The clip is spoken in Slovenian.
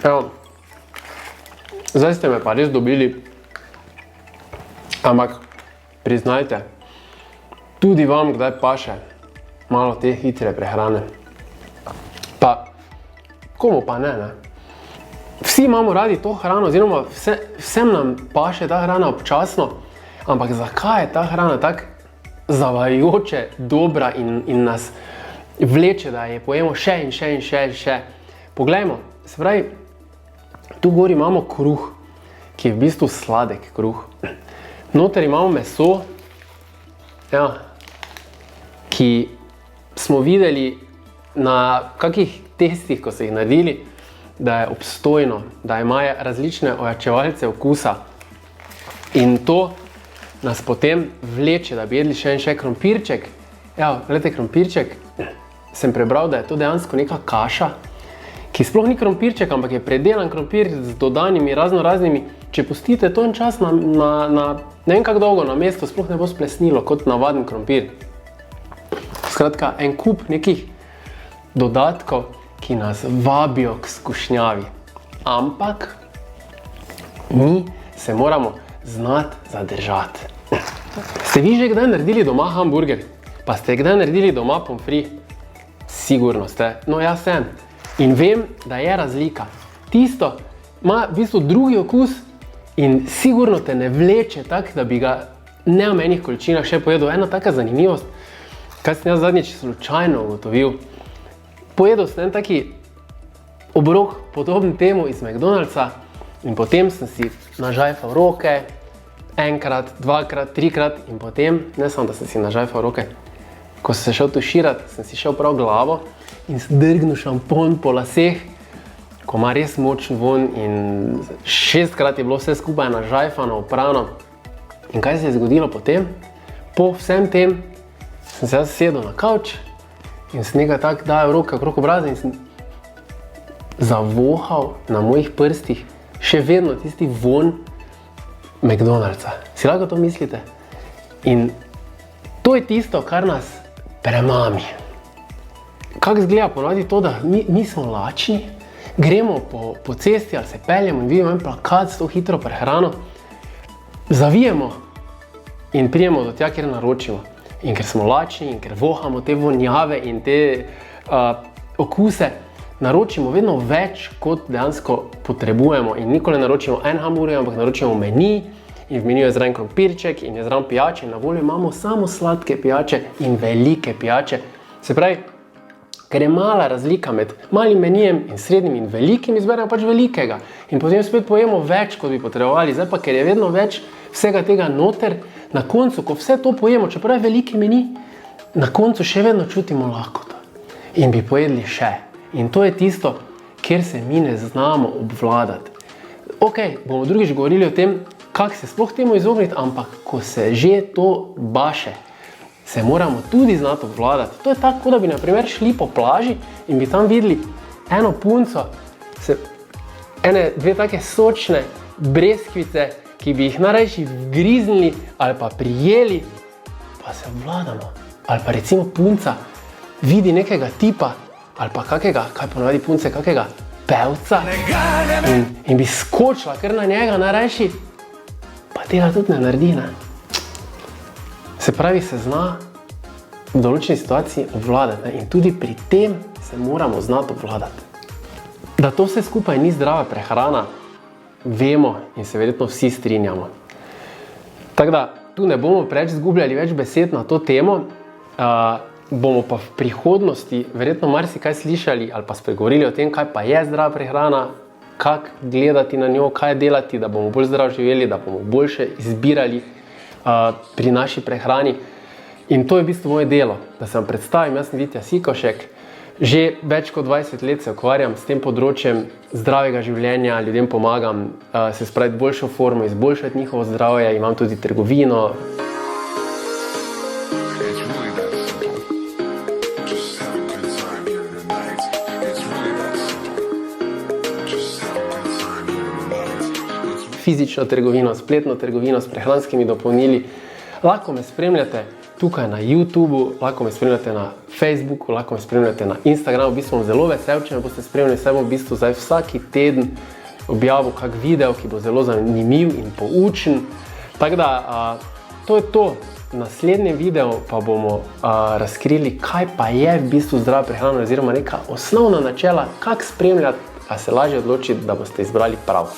Evo, zdaj ste me pa res dobili, ampak priznajte, tudi vam kdaj paše malo te hitre prehrane. Pa, komu pa ne, ne? Vsi imamo radi to hrano, oziroma vsem nam paše ta hrana občasno, ampak zakaj je ta hrana tako zavajajoče dobra in nas vleče, da je pojemo še in še in še in še? Poglejmo, se pravi, tu gori imamo kruh, ki je v bistvu sladek kruh. Noter imamo meso, ja, ki smo videli na kakih testih, ko so jih naredili, da je obstojno, da ima različne ojačevalce okusa. In to nas potem vleče, da bi jedli še in še krompirček. Ja, gledajte, krompirček, sem prebral, da je to dejansko neka kaša, ki sploh ni krompirček, ampak je predelan krompir z dodanimi raznimi. Če pustite to en čas na ne vem kako dolgo na mestu, sploh ne bo splesnilo kot navaden krompir. Skratka, en kup nekih dodatkov, ki nas vabijo k skušnjavi. Ampak mi se moramo znati zadržati. Ste vi že kdaj naredili doma hamburger? Pa ste kdaj naredili doma pommes frites? Sigurno ste. No, jaz sem. In vem, da je razlika. Tisto ima v bistvu drugi okus in sigurno te ne vleče tak, da bi ga neomenih količinah še pojedel. Ena taka zanimivost, kaj sem jaz zadnjič slučajno ugotovil. Pojedel sem en taki obrok podoben temu iz McDonald'sa in potem sem si nažajfal roke, enkrat, dvakrat, trikrat in potem, ne samo da sem si nažajfal roke, ko sem se šel tuširati, sem si šel prav glavo in drgnil šampon po laseh, ko ima res močen von in 6krat je bilo vse skupaj nažajfano, oprano. In kaj se je zgodilo potem? Po vsem tem sem se jaz sedel na kavč in sem nekaj tak dajal roke okrog obraza in sem zavohal na mojih prstih še vedno tisti von McDonald'sa. Si lahko to mislite? In to je tisto, kar nas premami. Kako izgleda ponavadi to, da mi smo lačni, gremo po cesti ali se peljemo in vidimo en plakat s to hitro prehrano, zavijemo in pridemo do tja, kjer naročimo. In ker smo lačni in ker vohamo te vonjave in te okuse, naročimo vedno več, kot dejansko potrebujemo. In nikoli naročimo en hamburger, ampak naročimo meni in v meniju je zraven krompirček in je zraven pijače in na voljo imamo samo sladke pijače in velike pijače. Se pravi, ker je mala razlika med malim menijem in srednjim in velikim, izberemo pač velikega. In potem spet pojemo več, kot bi potrebovali. Zdaj pa, ker je vedno več vsega tega noter, na koncu, ko vse to pojemo, čeprav je veliki meni, na koncu še vedno čutimo lakoto. In bi pojedli še. In to je tisto, kjer se mi ne znamo obvladati. Ok, bomo drugič govorili o tem, kako se sploh temu izogniti, ampak ko se že to baše, se moramo tudi znati obvladati. To je tako, da bi na primer šli po plaži in bi tam videli eno punco, dve take sočne breskvice, ki bi jih najrajši vgriznili ali pa prijeli, pa se obvladamo. Ali pa recimo punca vidi nekega tipa ali pa kakega, kaj ponavadi punce, kakega pevca in bi skočila kar na njega najrajši, pa tega tudi ne naredi, ne? Se pravi, se zna v določeni situaciji obvladati, ne? In tudi pri tem se moramo znati obvladati. Da to vse skupaj ni zdrava prehrana, vemo in se verjetno vsi strinjamo. Tako da, tu ne bomo preveč izgubljali več besed na to temo, bomo pa v prihodnosti verjetno marsikaj slišali ali pa spregovorili o tem, kaj pa je zdrava prehrana, kako gledati na njo, kaj delati, da bomo bolj zdravo živeli, da bomo boljše izbirali pri naši prehrani. In to je v bistvu moje delo, da se vam predstavim. Jaz sem Vitja Sikošek, že več kot 20 let se ukvarjam s tem področjem zdravega življenja, ljudem pomagam se spraviti boljšo formo, izboljšati njihovo zdravje, imam tudi trgovino. Fizično trgovino, spletno trgovino s prehranskimi dopolnili. Lahko me spremljate tukaj na YouTubeu, lahko me spremljate na Facebooku, lahko me spremljate na Instagramu. V bistvu bom zelo vesel, če me boste spremljali, saj bom v bistvu zdaj vsaki teden objavil kak video, ki bo zelo zanimiv in poučen. Tako da, to je to. V naslednjem videu pa bomo razkrili, kaj pa je v bistvu zdrava prehrana oziroma neka osnovna načela, kako spremljati, a se lažje odločiti, da boste izbrali prav.